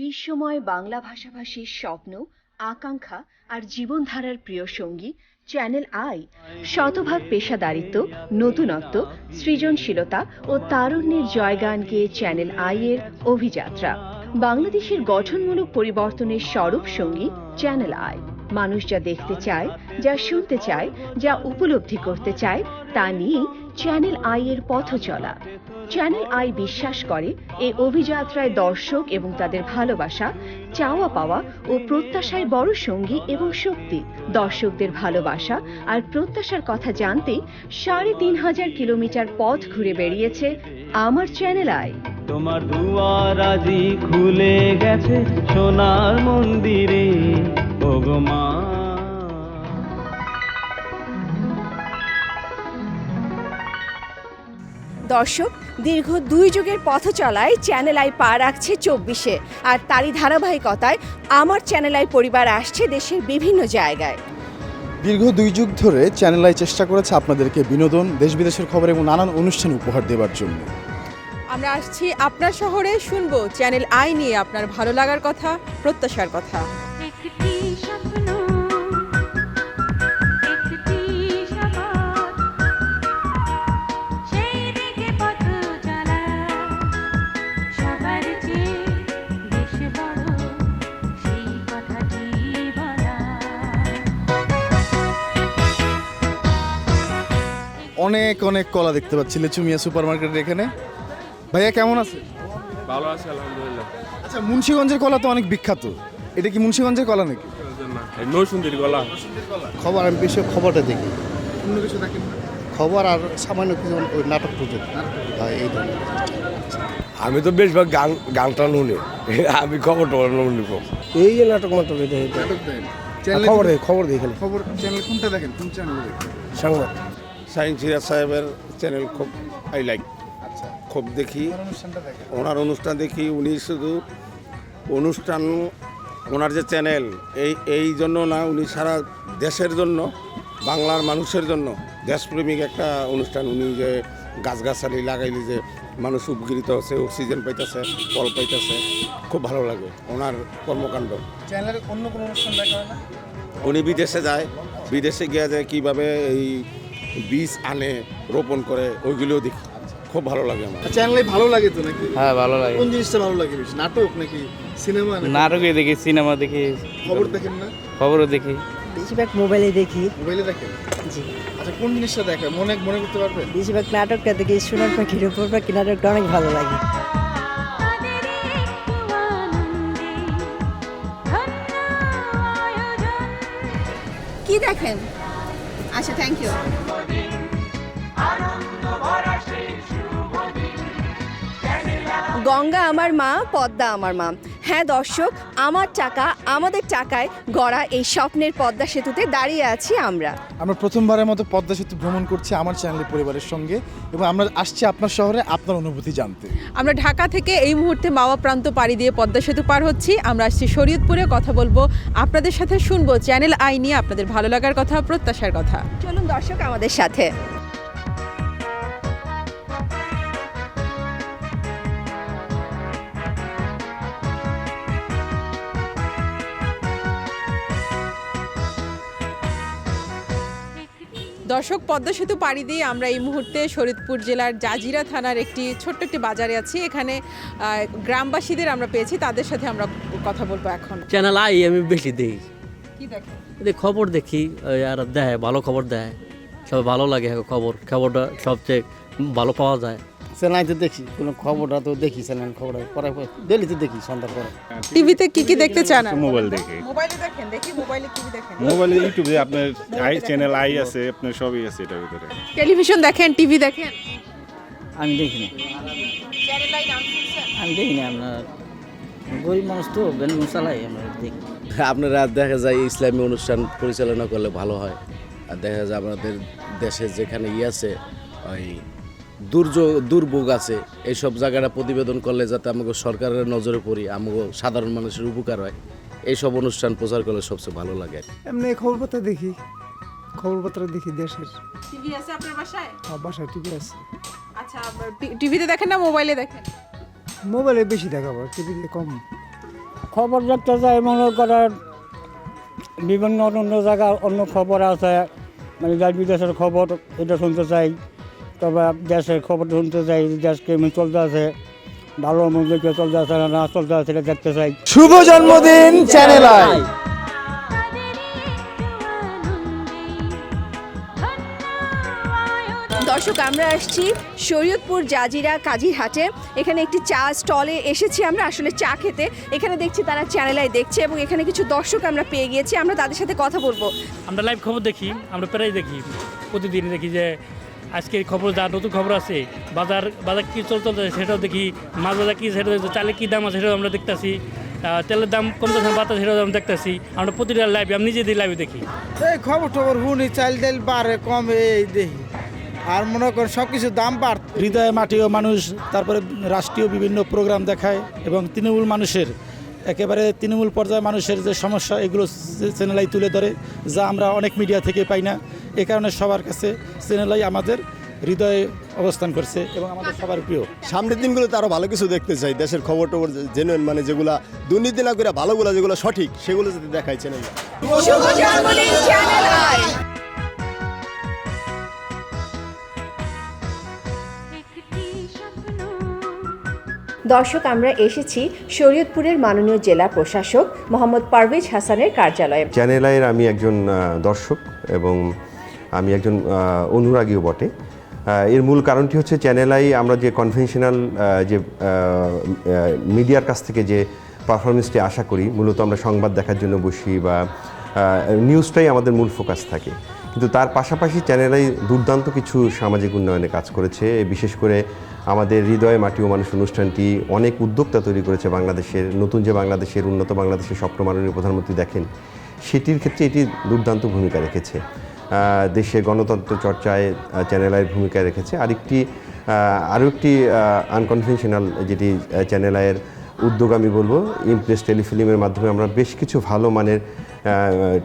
বিশ্বময় বাংলা ভাষাভাষীর স্বপ্ন, আকাঙ্ক্ষা আর জীবনধারার প্রিয় সঙ্গী চ্যানেল আই। শতভাগ পেশাদারিত্ব, নতুনত্ব, সৃজনশীলতা ও তারুণ্যের জয়গান গেয়ে চ্যানেল আই এর অভিযাত্রা। বাংলাদেশের গঠনমূলক পরিবর্তনের স্বরূপ সঙ্গী চ্যানেল আই। মানুষ যা দেখতে চায়, যা শুনতে চায়, যা উপলব্ধি করতে চায়, তা নিয়ে চ্যানেল আই এর পথ চলা। চ্যানেল আই বিশ্বাস করে এই অভিযাত্রায় দর্শক এবং তাদের ভালোবাসা, চাওয়া পাওয়া ও প্রত্যাশায় বড় সঙ্গী এবং শক্তি। দর্শকদের ভালোবাসা আর প্রত্যাশার কথা জানতে ৩৫০০ কিলোমিটার পথ ঘুরে বেরিয়েছে আমার চ্যানেল আই। তোমার দুয়ার আজি খুলে গেছে সোনার মন্দিরে, ওগো মা। দর্শক, দীর্ঘ ২ যুগের পথ চলায় চ্যানেল আই পা রাখছে ২৪-এ, আর তারই ধারাবাহিকতায় আমার চ্যানেল আই পরিবার আসছে দেশের বিভিন্ন জায়গায়। দীর্ঘ ২ যুগ ধরে চ্যানেল আই চেষ্টা করেছে আপনাদেরকে বিনোদন, দেশ বিদেশের খবর এবং নানান অনুষ্ঠান উপহার দেওয়ার জন্য। আমরা আসছি আপনার শহরে, শুনবো চ্যানেল আই নিয়ে আপনার ভালো লাগার কথা, প্রত্যাশার কথা। অনেক অনেক কলা দেখতে পাচ্ছি লেচুমিয়া সুপার মার্কেটের এখানে। ভাইয়া কেমন আছে? ভালো আছে আলহামদুলিল্লাহ। আচ্ছা, মুন্সিগঞ্জের কলা তো অনেক বিখ্যাত, এটা কি মুন্সিগঞ্জের কলা নাকি? নৌসুন্দির গলা। খবর আমি বেশি খবরটা দেখি, অন্য কিছু দেখেন না? খবর আর সামান্য কিছু ওই নাটক প্রযোগ হয় এই ধরনের। আমি তো বেশিরভাগ গানটা শুনি, আমি খবর টবর শুনি। এই যে নাটক মাত্র দেখি, নাটক দেখেন? খবর দেখি খালি। খবর চ্যানেল কোনটা দেখেন? কোন চ্যানেল দেখেন? সংবাদ। সাইন সিরাজ সাহেবের চ্যানেল খুব আই লাইক, আচ্ছা, খুব দেখি। অনুষ্ঠানটা দেখেন? ওনার অনুষ্ঠান দেখি। উনি শুধু অনুষ্ঠান, ওনার যে চ্যানেল এই জন্য না, উনি সারা দেশের জন্য, বাংলার মানুষের জন্য দেশপ্রেমিক একটা অনুষ্ঠান। উনি যে গাছগাছালি লাগাইলি যে মানুষ উপকৃত হচ্ছে, অক্সিজেন পাইতেছে, ফল পাইতেছে, খুব ভালো লাগে ওনার কর্মকাণ্ড। চ্যানেলের অন্য কোনো অনুষ্ঠান দেখা হয় না? উনি বিদেশে যায়, বিদেশে গিয়ে যায় কীভাবে এই বীজ আনে, রোপণ করে, ওইগুলোও দেখি। খুব ভালো লাগে আমার। চ্যানেলে ভালো লাগে তো নাকি? হ্যাঁ, ভালো লাগে। কোন জিনিসটা ভালো লাগে বেশি, নাটক নাকি সিনেমা? নাটকে দেখি, সিনেমা দেখি, খবর দেখেন না? খবরও দেখি। বেশিরভাগ মোবাইলে দেখি। মোবাইলে দেখেন? জি। আচ্ছা, কোন জিনিসটা দেখেন মনে করতে পারবেন? বেশিরভাগ নাটকটা দেখি, সোনার পাখির উপর পাখি নাটকটা অনেক ভালো লাগে। কি দেখেন? আচ্ছা, থ্যাংক ইউ। গঙ্গা আমার মা, পদ্মা আমার মা। হ্যাঁ দর্শক, আমার টাকা, আমাদের টাকায় গড়া এই স্বপ্নের পদ্মা সেতুতে দাঁড়িয়ে আছি আমরা। আমরা প্রথমবারের মতো পদ্মা সেতু ভ্রমণ করছি আমার চ্যানেলের পরিবারের সঙ্গে, এবং আমরা আসছি আপনার শহরে আপনার অনুভূতি জানতে। আমরা ঢাকা থেকে এই মুহূর্তে মাওয়া প্রান্ত পাড়ি দিয়ে পদ্মা সেতু পার হচ্ছি। আমরা আসছি শরীয়তপুরে, কথা বলবো আপনাদের সাথে, শুনবো চ্যানেল আই নিয়ে আপনাদের ভালো লাগার কথা, প্রত্যাশার কথা। চলুন দর্শক আমাদের সাথে। দর্শক, পদ্মা সেতু পাড়ি দিয়ে আমরা এই মুহূর্তে শরীয়তপুর জেলার জাজিরা থানার একটি ছোট্ট একটি বাজারে আছি। এখানে গ্রামবাসীদের আমরা পেয়েছি, তাদের সাথে আমরা কথা বলবো এখন। চ্যানেল আই আমি বেশি দেখি, কি দেখেন? খবর দেখি, আর দেয় ভালো খবর দেয়, সব ভালো লাগে। খবরটা সবচেয়ে ভালো পাওয়া যায়। চ্যানেল তো দেখি, কোনো খবরটা তো দেখি, চ্যানেল খবর পরে ডেলি তো দেখি সন্ধ্যার পরে। টিভিতে কি দেখতে চান? মোবাইল দেখে। মোবাইলে দেখেন? দেখি মোবাইলে কি দেখেন? মোবাইলে ইউটিউবে আপনার চ্যানেল আই আছে, আপনার সবই আছে এটার ভিতরে। টেলিভিশন দেখেন, টিভি দেখেন? আমি দেখি না, চ্যানেল আই নাম শুনছেন? আমি দেখি না। আপনার গরিব মানুষ তো বেলুন চালাই, আমরা দেখি। আপনারা দেখা যায় ইসলামী অনুষ্ঠান পরিচালনা করলে ভালো হয়। আর দেখা যায় আমাদের দেশে যেখানে আছে ওই দুর্ভোগ আছে, এইসব জায়গাটা প্রতিবেদন করলে যাতে আমাকে সরকারের নজরে পড়ি, আমাকে সাধারণ মানুষের উপকার হয়, এইসব অনুষ্ঠান প্রচার করলে সবচেয়ে ভালো লাগে। এমনি খবরপত্র দেখি, খবরপত্র দেখি দেশের। টিভি আছে আপনার বাসায়? বাসায় টিভি আছে। আচ্ছা, টিভিতে দেখেন না মোবাইলে দেখেন? মোবাইলে বেশি দেখাবো, টিভিতে কম। খবর দেখতে চাই মনে করেন বিভিন্ন অন্য জায়গার অন্য খবর আছে, মানে যার বিদেশের খবর এটা শুনতে চাই। তবে দেশের খবর শুনতে চাই, দেশ কেমন চলতে আছে, ভালো মন্দ কে চলতে আছে না চলতে আছে এটা দেখতে চাই। শুভ জন্মদিন চ্যানেল আই। দর্শক, আমরা আসছি শরীয়তপুর জাজিরা কাজিরহাটে। এখানে একটি চা স্টলে এসেছি আমরা আসলে চা খেতে। এখানে দেখছি তারা চ্যানেল আই দেখছে এবং এখানে কিছু দর্শক আমরা পেয়ে গিয়েছি, আমরা তাদের সাথে কথা বলবো। আমরা লাইভ খবর দেখি, আমরা প্রায় দেখি, প্রতিদিন দেখি যে আজকের খবর যা নতুন খবর আছে, বাজার কী চলতে সেটাও দেখি, মাছ বাজার কী সেটা চালের কী দাম আছে সেটাও আমরা দেখতেছি, তেলের দাম কমতেছে বাতাস সেটাও আমরা দেখতেছি। আমরা প্রতিটা লাইভে আমি নিজে লাইভে দেখি। এই খবর টবর শুনি, চাল ডাল বাড়ে কমে এই দেখি, আর মনে করেন সব কিছু দাম বাড়। হৃদয়ে মাটিও মানুষ, তারপরে রাষ্ট্রীয় বিভিন্ন প্রোগ্রাম দেখায় এবং তৃণমূল মানুষের একেবারে তৃণমূল পর্যায়ে মানুষের যে সমস্যা এগুলো চ্যানেলাই তুলে ধরে, যা আমরা অনেক মিডিয়া থেকে পাই না। এ কারণে সবার কাছে চ্যানেলাই আমাদের হৃদয়ে অবস্থান করছে এবং আমাদের সবার প্রিয়। সামনের দিনগুলোতে আরো ভালো কিছু দেখতে চাই, দেশের খবর টবর জেনুইন, মানে যেগুলা দুর্নীতি না করে ভালোগুলো যেগুলো সঠিক সেগুলো যদি দেখায় চ্যানেল। শুভ জন্মদিন চ্যানেল আই। দর্শক, আমরা এসেছি শরীয়তপুরের মাননীয় জেলা প্রশাসক মোহাম্মদ পারভেজ হাসানের কার্যালয়ে। চ্যানেল আইয়ের আমি একজন দর্শক এবং আমি একজন অনুরাগীও বটে। এর মূল কারণটি হচ্ছে চ্যানেল আই আমরা যে কনভেনশনাল যে মিডিয়ার কাছ থেকে যে পারফরমেন্সটি আশা করি, মূলত আমরা সংবাদ দেখার জন্য বসি বা নিউজটাই আমাদের মূল ফোকাস থাকে, কিন্তু তার পাশাপাশি চ্যানেল আই দুর্দান্ত কিছু সামাজিক উন্নয়নে কাজ করেছে। বিশেষ করে আমাদের হৃদয়ে মাটি ও মানুষ অনুষ্ঠানটি অনেক উদ্যোক্তা তৈরি করেছে বাংলাদেশের, নতুন যে বাংলাদেশের উন্নত বাংলাদেশের স্বপ্ন মাননীয় প্রধানমন্ত্রী দেখেন, সেটির ক্ষেত্রে এটি দুর্দান্ত ভূমিকা রেখেছে। দেশের গণতন্ত্র চর্চায় চ্যানেল আইয়ের ভূমিকা রেখেছে। আরও একটি আনকনভেনশনাল যেটি চ্যানেল আইয়ের উদ্যোগ আমি বলবো, ইমপ্রেস টেলিফিল্মের মাধ্যমে আমরা বেশ কিছু ভালো মানের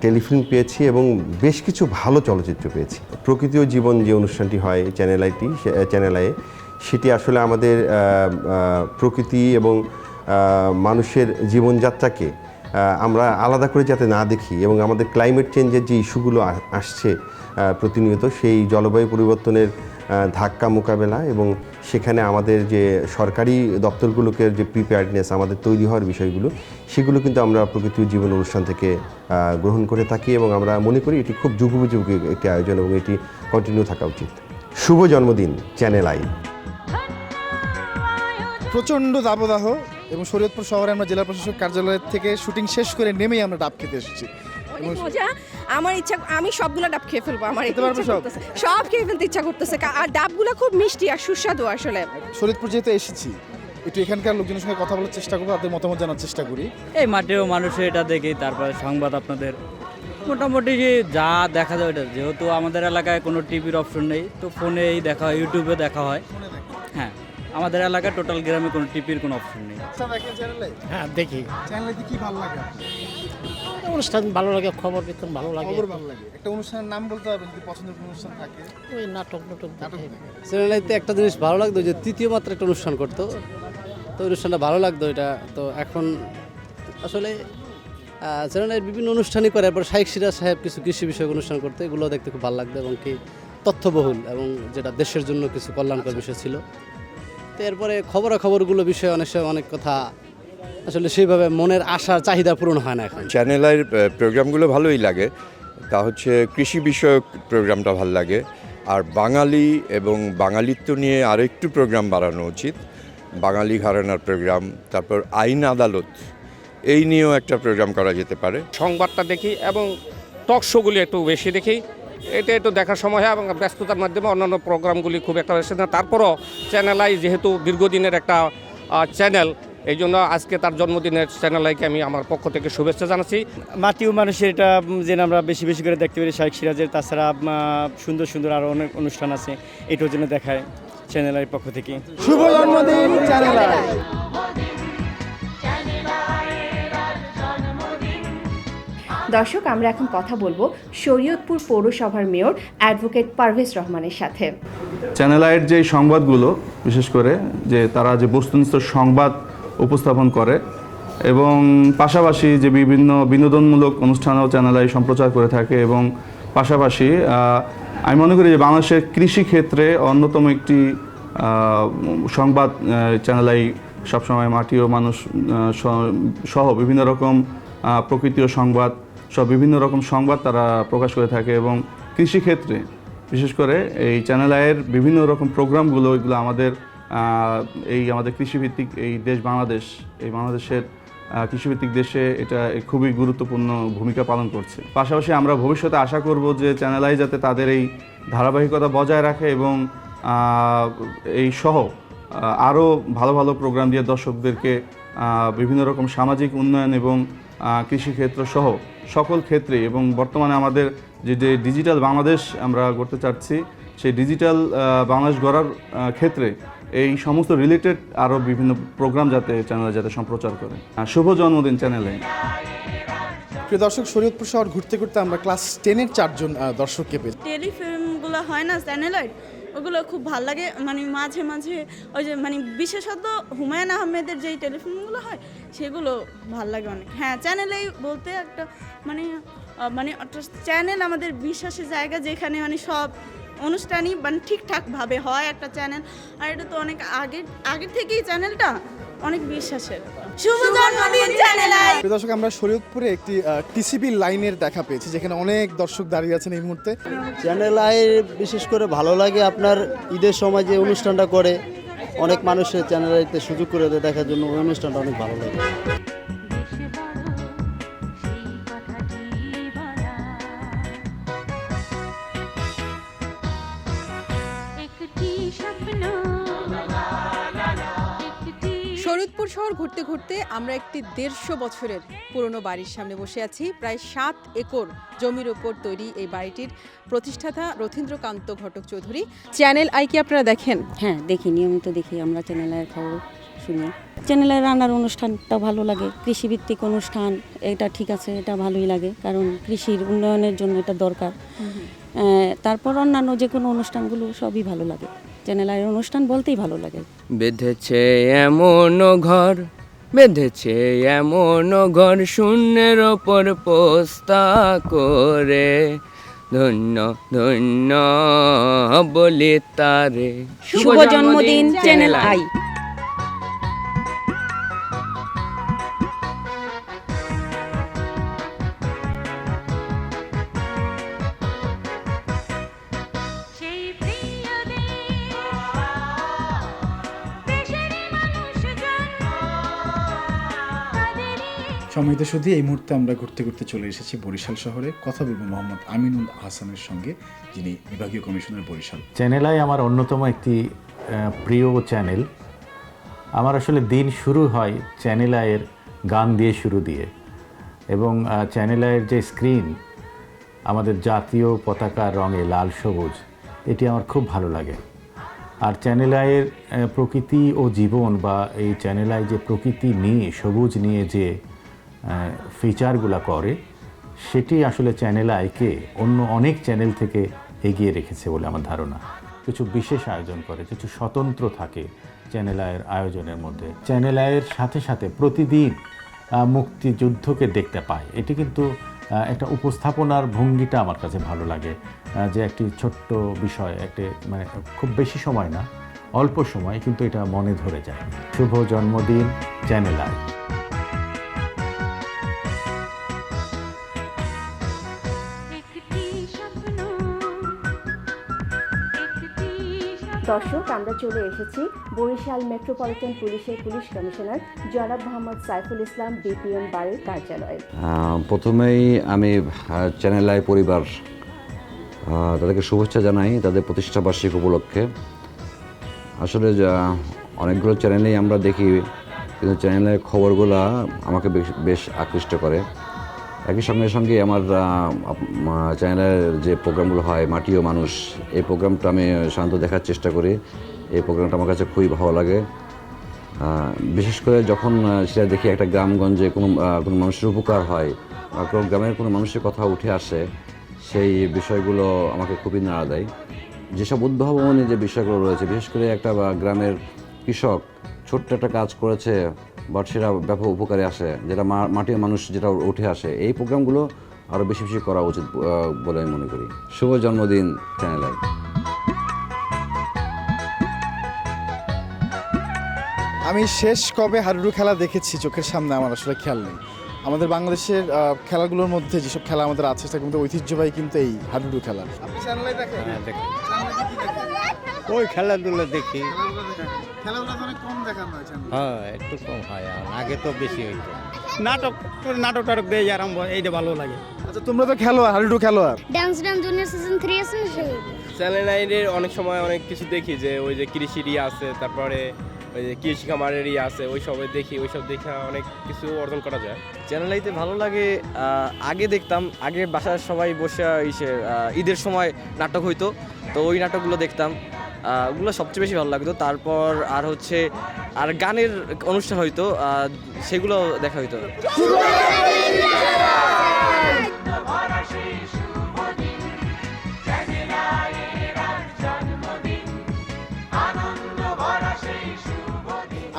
টেলিফিল্ম পেয়েছি এবং বেশ কিছু ভালো চলচ্চিত্র পেয়েছি। প্রকৃতি ও জীবন যে অনুষ্ঠানটি হয় চ্যানেল আইয়ে, সেটি আসলে আমাদের প্রকৃতি এবং মানুষের জীবনযাত্রাকে আমরা আলাদা করে যাতে না দেখি এবং আমাদের ক্লাইমেট চেঞ্জের যে ইস্যুগুলো আসছে প্রতিনিয়ত, সেই জলবায়ু পরিবর্তনের ধাক্কা মোকাবেলা এবং সেখানে আমাদের যে সরকারি দপ্তরগুলোকে যে প্রিপেয়ার্ডনেস আমাদের তৈরি হওয়ার বিষয়গুলো, সেগুলো কিন্তু আমরা প্রকৃতি ও জীবন অনুষ্ঠান থেকে গ্রহণ করে থাকি এবং আমরা মনে করি এটি খুব যুগোপযোগী একটি আয়োজন এবং এটি কন্টিনিউ থাকা উচিত। শুভ জন্মদিন চ্যানেল আই। প্রচণ্ড দাবদাহ এবং শরীয়তপুর শহরে আমরা জেলা প্রশাসক কার্যালয় থেকে শুটিং শেষ করে নেমেই আমরা ডাব খেতে এসেছি। মজা, আমার ইচ্ছা আমি সবগুলো ডাব খেয়ে ফেলবো, আমার খেতে পারবে সব? সব খেয়ে ফেলতে ইচ্ছা করতেছে। আর ডাবগুলো খুব মিষ্টি আর সুস্বাদু। আসলে শরীয়তপুর যেহেতু এসেছি, একটু এখানকার লোকজনের সঙ্গে কথা বলার চেষ্টা করবো, তাদের মতামত জানার চেষ্টা করি। এই মাঠেও মানুষের এটা দেখি, তারপরে সংবাদ আপনাদের মোটামুটি যে যা দেখা যায় ওটা, যেহেতু আমাদের এলাকায় কোনো টিভির অপশন নেই, তো ফোনেই দেখা হয়, ইউটিউবে দেখা হয়। হ্যাঁ, আমাদের এলাকায় টোটাল গ্রামে কোনো টিভির কোনো অপশন নেই। হ্যাঁ দেখি, চ্যানেলে কি ভালো লাগে? অনুষ্ঠান ভালো লাগে, খবর কীর্তন ভালো লাগে। খবর ভালো লাগে। একটা অনুষ্ঠানের নাম বলতে হবে যদি পছন্দের কোনো অনুষ্ঠান থাকে। ওই নাটক চ্যানেল আইতে একটা জিনিস ভালো লাগতো, যে তৃতীয় মাত্রা একটা অনুষ্ঠান করতো, তো অনুষ্ঠানটা ভালো লাগতো। এটা তো এখন আসলে চ্যানেল আইয়ের বিভিন্ন অনুষ্ঠানই করে, এরপর শাইখ সিরাজ সাহেব কিছু কৃষি বিষয়ক অনুষ্ঠান করতে, এগুলো দেখতে খুব ভালো লাগতো এবং কি তথ্যবহুল এবং যেটা দেশের জন্য কিছু কল্যাণকর বিষয় ছিল। তো এরপরে খবরাখবরগুলো বিষয়ে অনেক সময় অনেক কথা আসলে সেইভাবে মনের আশার চাহিদা পূরণ হয় না এখন। চ্যানেল আইয়ের প্রোগ্রামগুলো ভালোই লাগে, তা হচ্ছে কৃষি বিষয়ক প্রোগ্রামটা ভালো লাগে। আর বাঙালি এবং বাঙালিত্ব নিয়ে আরও একটু প্রোগ্রাম বাড়ানো উচিত। বাঙালি ঘরানার প্রোগ্রাম, তারপর আইন আদালত, এই নিয়েও একটা প্রোগ্রাম করা যেতে পারে। সংবাদটা দেখি এবং টক শোগুলি একটু বেশি দেখি, এটা একটু দেখার সময় হয় এবং ব্যস্ততার মাধ্যমে অন্যান্য প্রোগ্রামগুলি খুব একটা বেশি না। তারপরও চ্যানেল আই যেহেতু দীর্ঘদিনের একটা চ্যানেল, এই জন্য আজকে তার জন্মদিনের চ্যানেল আইকে আমি আমার পক্ষ থেকে শুভেচ্ছা জানাচ্ছি। মাটি ও মানুষের এটা যেন আমরা বেশি বেশি করে দেখতে পারি, শাইখ সিরাজের, তাছাড়া সুন্দর সুন্দর আরও অনেক অনুষ্ঠান আছে, এটার জন্য দেখায় চ্যানেল আইয়ের পক্ষ থেকে। শুভ জন্মদিন চ্যানেল আই। দর্শক, আমরা এখন কথা বলবো শরীয়তপুর পৌরসভার মেয়র অ্যাডভোকেট পারভেজ রহমানের সাথে। চ্যানেল আইয়ের যে সংবাদগুলো, বিশেষ করে যে তারা যে বস্তুনিষ্ঠ সংবাদ উপস্থাপন করে এবং পাশাপাশি যে বিভিন্ন বিনোদনমূলক অনুষ্ঠানও চ্যানেল আই সম্প্রচার করে থাকে এবং পাশাপাশি আমি মনে করি যে বাংলাদেশের কৃষিক্ষেত্রে অন্যতম একটি সংবাদ চ্যানেল আই সবসময় মাটি ও মানুষ সহ বিভিন্ন রকম প্রকৃতিও সংবাদ সব বিভিন্ন রকম সংবাদ তারা প্রকাশ করে থাকে এবং কৃষিক্ষেত্রে বিশেষ করে এই চ্যানেল আইয়ের বিভিন্ন রকম প্রোগ্রামগুলো এগুলো আমাদের কৃষিভিত্তিক এই দেশ বাংলাদেশ, এই বাংলাদেশের কৃষিভিত্তিক দেশে এটা খুবই গুরুত্বপূর্ণ ভূমিকা পালন করছে। পাশাপাশি আমরা ভবিষ্যতে আশা করব যে চ্যানেল আই যাতে তাদের এই ধারাবাহিকতা বজায় রাখে এবং এই সহ আরও ভালো ভালো প্রোগ্রাম দিয়ে দর্শকদেরকে বিভিন্ন রকম সামাজিক উন্নয়ন এবং কৃষিক্ষেত্র সহ সকল ক্ষেত্রে এবং বর্তমানে আমাদের যে ডিজিটাল বাংলাদেশ আমরা গড়তে চাচ্ছি সেই ডিজিটাল বাংলাদেশ গড়ার ক্ষেত্রে এই সমস্ত রিলেটেড আরও বিভিন্ন প্রোগ্রাম যাতে সম্প্রচার করে। শুভ জন্মদিন চ্যানেলে। প্রিয় দর্শক, শরীয়তপুর শহর ঘুরতে ঘুরতে আমরা ক্লাস 10-এর 4 জন দর্শককে পেয়েছি। টেলিফিল্মগুলো হয় না চ্যানেলের, ওগুলো খুব ভালো লাগে। মানে মাঝে মাঝে ওই যে মানে বিশেষত হুমায়ুন আহমেদের যেই টেলিফিল্মগুলো হয় সেগুলো ভালো লাগে অনেক। হ্যাঁ, চ্যানেলেই বলতে একটা মানে একটা চ্যানেল আমাদের বিশ্বাসের জায়গা, যেখানে মানে সব অনুষ্ঠানই মানে ঠিকঠাকভাবে হয় একটা চ্যানেল। আর এটা তো অনেক আগের থেকেই চ্যানেলটা অনেক বিশ্বাসের। শুভ জন্মদিন চ্যানেল আই। দর্শক, আমরা শরীয়তপুরে একটি টিসিবি লাইনের দেখা পেয়েছি, যেখানে অনেক দর্শক দাঁড়িয়ে আছেন এই মুহূর্তে। চ্যানেল আই বিশেষ করে ভালো লাগে আপনার ঈদের সময় যে অনুষ্ঠানটা করে, অনেক মানুষের চ্যানেল আইতে সুযোগ করে দেয় দেখার জন্য, ওই অনুষ্ঠানটা অনেক ভালো লাগে। শরীয়তপুর শহর ঘুরতে ঘুরতে আমরা একটি 150 বছরের পুরনো বাড়ির সামনে বসে আছি। প্রায় 7 একর জমির ওপর তৈরি এই বাড়িটির প্রতিষ্ঠাতা রথীন্দ্রকান্ত ঘটক চৌধুরী। চ্যানেল আই কি আপনারা দেখেন? হ্যাঁ, দেখি, নিয়মিত দেখি আমরা চ্যানেল আইয়ের খবর শুনি। চ্যানেলের রান্নার অনুষ্ঠানটা ভালো লাগে, কৃষিভিত্তিক অনুষ্ঠান, এটা ঠিক আছে, এটা ভালোই লাগে, কারণ কৃষির উন্নয়নের জন্য এটা দরকার। তারপর অন্যান্য যে কোনো অনুষ্ঠানগুলো সবই ভালো লাগে, চ্যানেল আইয়ের অনুষ্ঠান বলতেই ভালো লাগে। বেঁধেছে এমন ঘর, বেঁধেছে এমন ঘর, শূন্যের ওপর পোস্তা করে, ধন্য ধন্য বলি তারে। শুভ জন্মদিন চ্যানেল আই। সম্মানিত শুধু এই মুহূর্তে আমরা ঘুরতে ঘুরতে চলে এসেছি বরিশাল শহরে। কথা বলবো মোহাম্মদ আমিনুল হাসানের সঙ্গে, যিনি বিভাগীয় কমিশনার বরিশাল। চ্যানেল আই আমার অন্যতম একটি প্রিয় চ্যানেল। আমার আসলে দিন শুরু হয় চ্যানেল আইয়ের গান দিয়ে শুরু দিয়ে, এবং চ্যানেল আইয়ের যে স্ক্রিন আমাদের জাতীয় পতাকার রঙে লাল সবুজ, এটি আমার খুব ভালো লাগে। আর চ্যানেল আইয়ের প্রকৃতি ও জীবন, বা এই চ্যানেল আই যে প্রকৃতি নিয়ে সবুজ নিয়ে যে ফিচারগুলো করে, সেটি আসলে চ্যানেল আইকে অন্য অনেক চ্যানেল থেকে এগিয়ে রেখেছে বলে আমার ধারণা। কিছু বিশেষ আয়োজন করে, কিছু স্বতন্ত্র থাকে চ্যানেল আইয়ের আয়োজনের মধ্যে। চ্যানেল আইয়ের সাথে সাথে প্রতিদিন মুক্তিযুদ্ধকে দেখতে পায়, এটি কিন্তু একটা উপস্থাপনার ভঙ্গিটা আমার কাছে ভালো লাগে, যে একটি ছোট্ট বিষয়, একটি মানে খুব বেশি সময় না, অল্প সময়, কিন্তু এটা মনে ধরে যায়। শুভ জন্মদিন চ্যানেল আই। দর্শক, আমরা চলে এসেছি বরিশাল মেট্রোপলিটন পুলিশের পুলিশ কমিশনার জনাব মোহাম্মদ সাইফুল ইসলাম বিপিএম বাড়ির কার্যালয়ে। প্রথমেই আমি চ্যানেল আই পরিবার তাদেরকে শুভেচ্ছা জানাই তাদের প্রতিষ্ঠাবার্ষিকী উপলক্ষে। আসলে অনেকগুলো চ্যানেলেই আমরা দেখি, কিন্তু চ্যানেলের খবরগুলো আমাকে বেশ আকৃষ্ট করে। একই সঙ্গে সঙ্গে আমার চ্যানেলের যে প্রোগ্রামগুলো হয় মাটি ও মানুষ, এই প্রোগ্রামটা আমি সাধারণত দেখার চেষ্টা করি। এই প্রোগ্রামটা আমার কাছে খুবই ভালো লাগে, বিশেষ করে যখন সেটা দেখি একটা গ্রামগঞ্জে কোনো মানুষের উপকার হয় বা কোনো গ্রামের কোনো মানুষের কথা উঠে আসে, সেই বিষয়গুলো আমাকে খুবই নাড়া দেয়। যেসব উদ্ভাবনী যে বিষয়গুলো রয়েছে, বিশেষ করে একটা গ্রামের কৃষক ছোট্ট একটা কাজ করেছে, বাট সেটা ব্যাপক উপকারে আসে, যেটা মাটির মানুষ যেটা উঠে আসে, এই প্রোগ্রামগুলো আরও বেশি বেশি করা উচিত বলে আমি মনে করি। শুভ জন্মদিন চ্যানেল আই। আমি শেষ কবে হাডুডু খেলা দেখেছি চোখের সামনে আমার আসলে খেয়াল নেই। আমাদের বাংলাদেশের খেলাগুলোর মধ্যে যেসব খেলা আমাদের আছে সেটার মধ্যে ঐতিহ্যবাহী কিন্তু এই হাডুডু খেলা। ওই খেলাধুলা দেখি, খেলাগুলো অনেক কম দেখানো হয়। হ্যাঁ একটু কম হয়, আগে তো বেশি হইতো। নাটক টাটক দেয় আরম্ভ, এইটা ভালো লাগে। আচ্ছা তোমরা তো খেলো হাডুডু খেলো আর ডান্স জুনিয়র সিজন 3 আছে চ্যানেল 9-এর অনেক সময় অনেক কিছু দেখি, যে ওই যে কৃষিরই আছে, তারপরে ওই যে কৃষি খামারেরই আছে, ওই সবে দেখি, ওই সব দেখে অনেক কিছু অর্জন করা যায়। চ্যানেল আইতে ভালো লাগে, আগে দেখতাম, আগে বাসার সবাই বসে ঈদের সময় নাটক হইতো, তো ওই নাটকগুলো দেখতাম, ওগুলো সবচেয়ে বেশি ভালো লাগতো। তারপর আর হচ্ছে আর গানের অনুষ্ঠান হইতো, সেগুলো দেখা হইতো।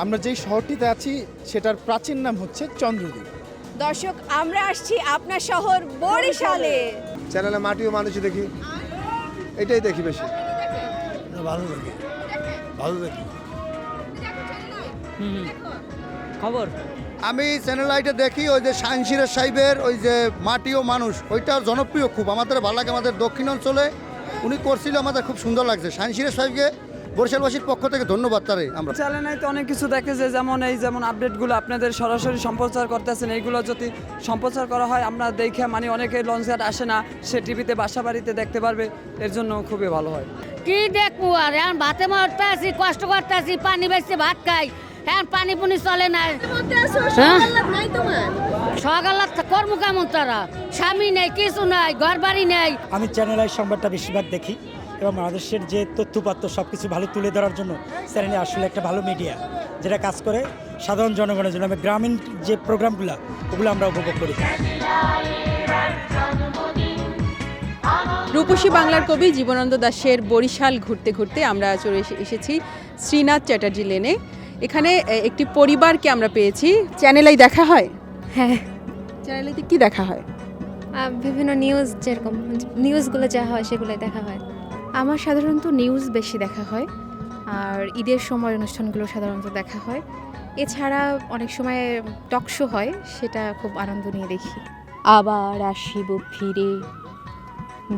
আমরা যেই শহরটিতে আছি সেটার প্রাচীন নাম হচ্ছে চন্দ্রদ্বীপ। দর্শক, আমরা আসছি আপনার শহর বরিশালে। চ্যানেলে মাটি ও মানুষ দেখি, এটাই দেখি বেশি। ভালো লাগে, ভালো লাগে। খবর আমি চ্যানেল আইটা দেখি, ওই যে শাহিনশিরা সাহেবের ওই যে মাটি ও মানুষ, ওইটা জনপ্রিয় খুব, আমাদের ভালো লাগে। আমাদের দক্ষিণ অঞ্চলে উনি করছিল, আমাদের খুব সুন্দর লাগছে। শাহিনশিরা সাহেবকে বরিশালবাসীর পক্ষ থেকে ধন্যবাদ তারে। আমরা চ্যানেলে তো অনেক কিছু দেখে, যে যেমন আপডেটগুলো আপনাদের সরাসরি সম্প্রচার করতেছেন, এইগুলো যদি সম্প্রচার করা হয় আমরা দেখে মানে অনেকে লঞ্চঘাট আসে না, সে টিভিতে বাসা বাড়িতে দেখতে পারবে, এর জন্য খুবই ভালো হয়। কি দেখবো আর এখন ভাতে মারতে আসি, কষ্ট করতে আসি, পানি বেশি ভাত খাই, এখন পানি পুনি চলে না। সকাল কর্ম কেমন, তারা স্বামী নেই, কিছু নাই, ঘর বাড়ি নেই। আমি চ্যানেল আই সংবাদটা বেশিরভাগ দেখি এবং বাংলাদেশের যে তথ্যপাত্র সব কিছু ভালো তুলে ধরার জন্য চ্যানেলে আসলে একটা ভালো মিডিয়া যেটা কাজ করে সাধারণ জনগণের জন্য। আমি গ্রামীণ যে প্রোগ্রামগুলো ওগুলো আমরা উপভোগ করি। রূপসী বাংলার কবি জীবনানন্দ দাশের বরিশাল ঘুরতে ঘুরতে আমরা চলে এসেছি শ্রীনাথ চ্যাটার্জি লেনে। এখানে একটি পরিবারকে আমরা পেয়েছি। চ্যানেলেই দেখা হয়? হ্যাঁ, চ্যানেলেতে কি দেখা হয়? বিভিন্ন নিউজ, যেরকম নিউজগুলো যা হয় সেগুলোই দেখা হয়। আমার সাধারণত নিউজ বেশি দেখা হয়, আর ঈদের সময় অনুষ্ঠানগুলো সাধারণত দেখা হয়। এছাড়া অনেক সময় টক শো হয়, সেটা খুব আনন্দ নিয়ে দেখি। আবার আসিব ফিরে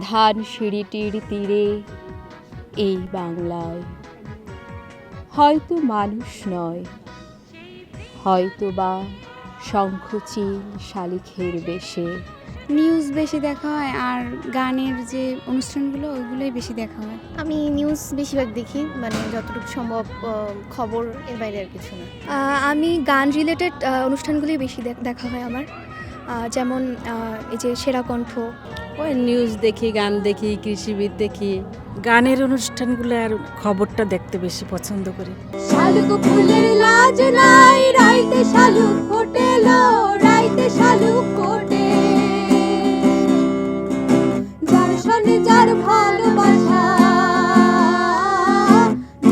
ধান সিঁড়িটির তীরে, এই বাংলায় হয়তো মানুষ নয়, হয়তো বা শঙ্খচিল শালিখের বেশে। নিউজ বেশি দেখা হয়, আর গানের যে অনুষ্ঠানগুলো ওইগুলোই বেশি দেখা হয়। আমি নিউজ বেশিরভাগ দেখি, মানে যতটুকু সম্ভব খবর, এর বাইরে আর কিছু না। আমি গান রিলেটেড অনুষ্ঠানগুলি বেশি দেখা হয় আমার, যেমন এই যে সেরা কণ্ঠ। ওই নিউজ দেখি, গান দেখি, কৃষিবিদ দেখি। গানের অনুষ্ঠানগুলো আর খবরটা দেখতে বেশি পছন্দ করি। শালুক ফুলের লাজ নাই, রাইতে শালুক ফোটেলো, রাইতে শালুক ফোটে। যার সনে যার ভালোবাসা,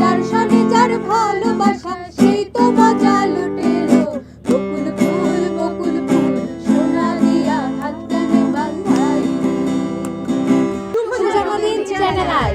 যার সনে যার ভালোবাসা, সেই তো মজা লুটেলো। বকুল ফুল, বকুল ফুল, সোনা দিয়া হাত কানে বাঁধাই। শুভ জন্মদিন চ্যানেল আই।